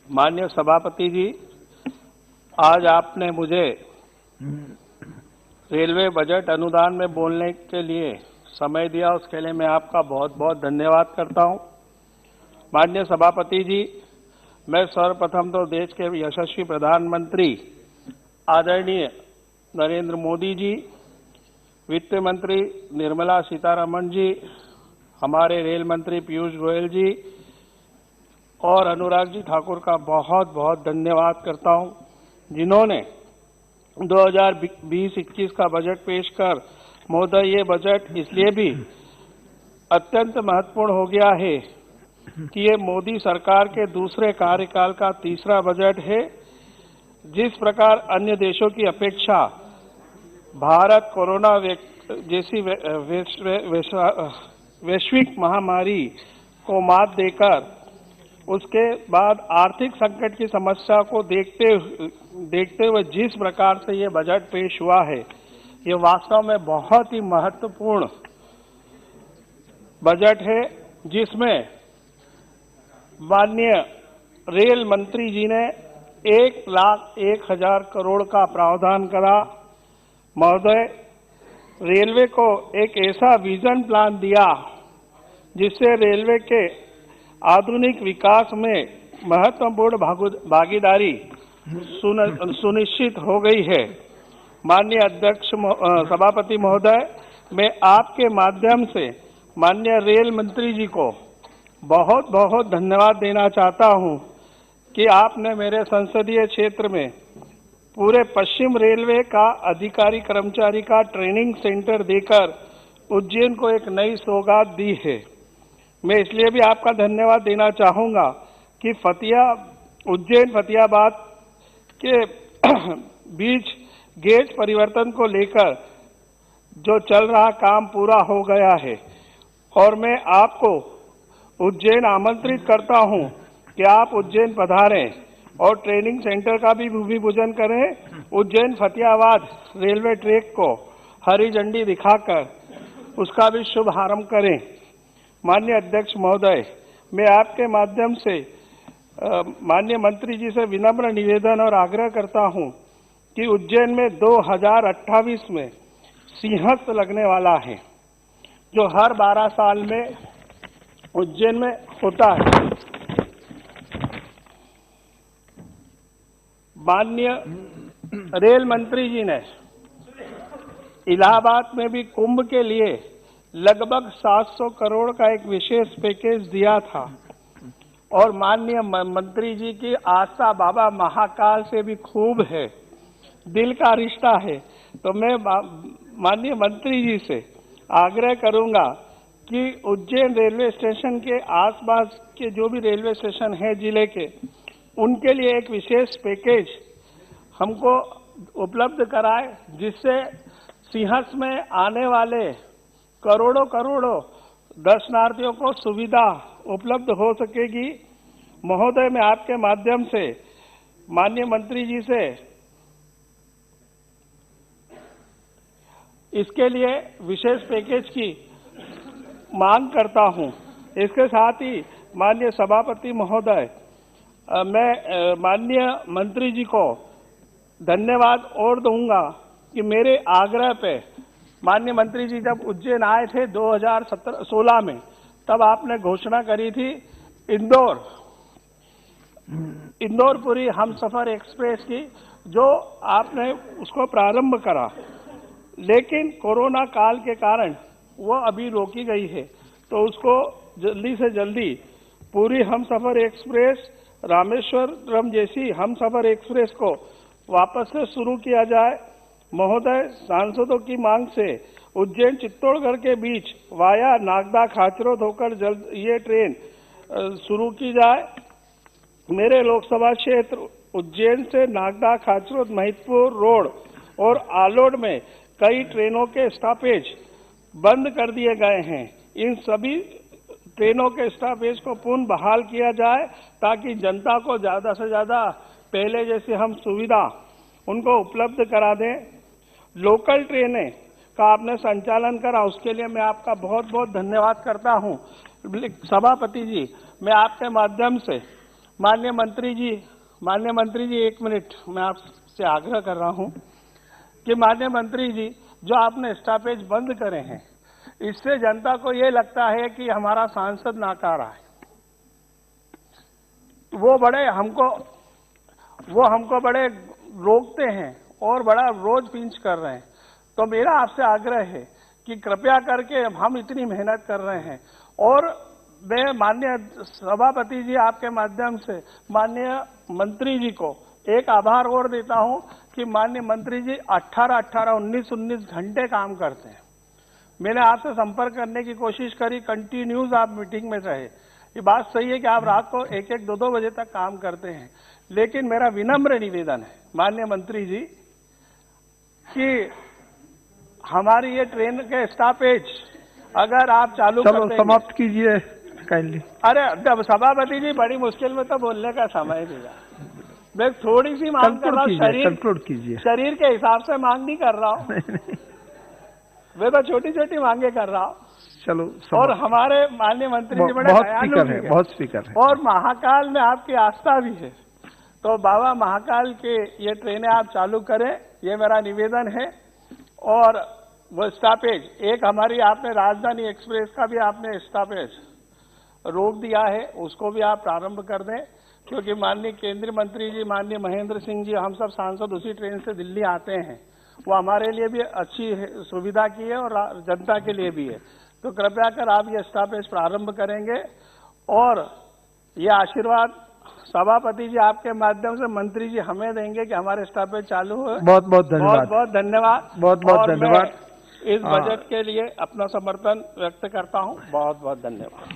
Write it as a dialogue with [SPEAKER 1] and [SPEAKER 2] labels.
[SPEAKER 1] माननीय सभापति जी, आज आपने मुझे रेलवे बजट अनुदान में बोलने के लिए समय दिया, उसके लिए मैं आपका बहुत बहुत धन्यवाद करता हूं। माननीय सभापति जी, मैं सर्वप्रथम तो देश के यशस्वी प्रधानमंत्री आदरणीय नरेंद्र मोदी जी, वित्त मंत्री निर्मला सीतारमण जी, हमारे रेल मंत्री पीयूष गोयल जी और अनुराग जी ठाकुर का बहुत बहुत धन्यवाद करता हूं, जिन्होंने 2020-21 का बजट पेश कर, महोदय ये बजट इसलिए भी अत्यंत महत्वपूर्ण हो गया है कि ये मोदी सरकार के दूसरे कार्यकाल का तीसरा बजट है। जिस प्रकार अन्य देशों की अपेक्षा भारत कोरोना जैसी वैश्विक महामारी को मात देकर उसके बाद आर्थिक संकट की समस्या को देखते हुए जिस प्रकार से ये बजट पेश हुआ है, ये वास्तव में बहुत ही महत्वपूर्ण बजट है, जिसमें माननीय रेल मंत्री जी ने 1,01,000 करोड़ का प्रावधान करा। महोदय, रेलवे को एक ऐसा विजन प्लान दिया जिससे रेलवे के आधुनिक विकास में महत्वपूर्ण भागीदारी सुनिश्चित हो गई है। माननीय अध्यक्ष सभापति महोदय, मैं आपके माध्यम से माननीय रेल मंत्री जी को बहुत बहुत धन्यवाद देना चाहता हूं कि आपने मेरे संसदीय क्षेत्र में पूरे पश्चिम रेलवे का अधिकारी कर्मचारी का ट्रेनिंग सेंटर देकर उज्जैन को एक नई सौगात दी है। मैं इसलिए भी आपका धन्यवाद देना चाहूंगा कि उज्जैन फतेहाबाद के बीच गेज परिवर्तन को लेकर जो चल रहा काम पूरा हो गया है और मैं आपको उज्जैन आमंत्रित करता हूं कि आप उज्जैन पधारें और ट्रेनिंग सेंटर का भी भूमि पूजन करें। उज्जैन फतेहाबाद रेलवे ट्रैक को हरी झंडी दिखाकर उसका भी शुभारंभ करें। माननीय अध्यक्ष महोदय, मैं आपके माध्यम से माननीय मंत्री जी से विनम्र निवेदन और आग्रह करता हूं कि उज्जैन में 2028 में सिंहस्थ लगने वाला है, जो हर 12 साल में उज्जैन में होता है। माननीय रेल मंत्री जी ने इलाहाबाद में भी कुंभ के लिए लगभग 700 करोड़ का एक विशेष पैकेज दिया था और माननीय मंत्री जी की आस्था बाबा महाकाल से भी खूब है, दिल का रिश्ता है। तो मैं माननीय मंत्री जी से आग्रह करूंगा कि उज्जैन रेलवे स्टेशन के आसपास के जो भी रेलवे स्टेशन है जिले के, उनके लिए एक विशेष पैकेज हमको उपलब्ध कराए, जिससे सिंहस्थ में आने वाले करोड़ों दर्शनार्थियों को सुविधा उपलब्ध हो सकेगी। महोदय, मैं आपके माध्यम से माननीय मंत्री जी से इसके लिए विशेष पैकेज की मांग करता हूं। इसके साथ ही माननीय सभापति महोदय, मैं माननीय मंत्री जी को धन्यवाद और दूंगा कि मेरे आग्रह पे माननीय मंत्री जी जब उज्जैन आए थे 2016 में, तब आपने घोषणा करी थी इंदौर पुरी हमसफर एक्सप्रेस की, जो आपने उसको प्रारंभ करा, लेकिन कोरोना काल के कारण वो अभी रोकी गई है। तो उसको जल्दी से जल्दी पूरी हमसफर एक्सप्रेस, रामेश्वरम जैसी हमसफर एक्सप्रेस को वापस से शुरू किया जाए। महोदय, सांसदों की मांग से उज्जैन चित्तौड़गढ़ के बीच वाया नागदा खाचरोद होकर जल्द ये ट्रेन शुरू की जाए। मेरे लोकसभा क्षेत्र उज्जैन से नागदा खाचरोद महिदपुर रोड और आलोड में कई ट्रेनों के स्टॉपेज बंद कर दिए गए हैं। इन सभी ट्रेनों के स्टॉपेज को पुनः बहाल किया जाए ताकि जनता को ज्यादा से ज्यादा पहले जैसे हम सुविधा उनको उपलब्ध करा दें। लोकल ट्रेनें का आपने संचालन करा, उसके लिए मैं आपका बहुत बहुत धन्यवाद करता हूं। सभापति जी, मैं आपके माध्यम से माननीय मंत्री जी 1 मिनट मैं आपसे आग्रह कर रहा हूं कि माननीय मंत्री जी, जो आपने स्टॉपेज बंद करे हैं, इससे जनता को ये लगता है कि हमारा सांसद नाकारा है। वो हमको बड़े रोकते हैं और बड़ा रोज पिंच कर रहे हैं। तो मेरा आपसे आग्रह है कि कृपया करके हम इतनी मेहनत कर रहे हैं, और मैं माननीय सभापति जी आपके माध्यम से माननीय मंत्री जी को एक आभार और देता हूं कि माननीय मंत्री जी 19 घंटे काम करते हैं। मैंने आपसे संपर्क करने की कोशिश करी, कंटिन्यूज आप मीटिंग में रहे। ये बात सही है कि आप रात को 1-1, 2-2 बजे तक काम करते हैं, लेकिन मेरा विनम्र निवेदन है माननीय मंत्री जी कि हमारी ये ट्रेन के स्टॉपेज अगर आप चालू कर देंगे।
[SPEAKER 2] समाप्त कीजिए काइंडली।
[SPEAKER 1] अरे जब सभापति जी, बड़ी मुश्किल में तो बोलने का समय दिया। मैं थोड़ी सी मांग कर रहा हूँ, शरीर के हिसाब से मांग नहीं कर रहा हूँ। मैं तो छोटी छोटी मांगे कर रहा हूँ।
[SPEAKER 2] चलो,
[SPEAKER 1] और हमारे माननीय मंत्री जी बड़े दयालु भी हैं,
[SPEAKER 2] बहुत स्पीकर है, और
[SPEAKER 1] महाकाल में आपकी आस्था भी है। तो बाबा महाकाल के ये ट्रेनें आप चालू करें, ये मेरा निवेदन है। और वो स्टॉपेज, एक हमारी आपने राजधानी एक्सप्रेस का भी आपने स्टॉपेज रोक दिया है, उसको भी आप प्रारंभ कर दें, क्योंकि माननीय केंद्रीय मंत्री जी, माननीय महेंद्र सिंह जी, हम सब सांसद उसी ट्रेन से दिल्ली आते हैं। वो हमारे लिए भी अच्छी सुविधा की है और जनता के लिए भी है। तो कृपया कर आप ये स्टॉपेज प्रारंभ करेंगे, और ये आशीर्वाद सभापति जी आपके माध्यम से मंत्री जी हमें देंगे कि हमारे स्टॉपेज चालू हो।
[SPEAKER 2] बहुत बहुत धन्यवाद।
[SPEAKER 1] बहुत धन्यवाद।
[SPEAKER 2] बहुत धन्यवाद।
[SPEAKER 1] इस बजट के लिए अपना समर्थन व्यक्त करता हूँ। बहुत बहुत धन्यवाद।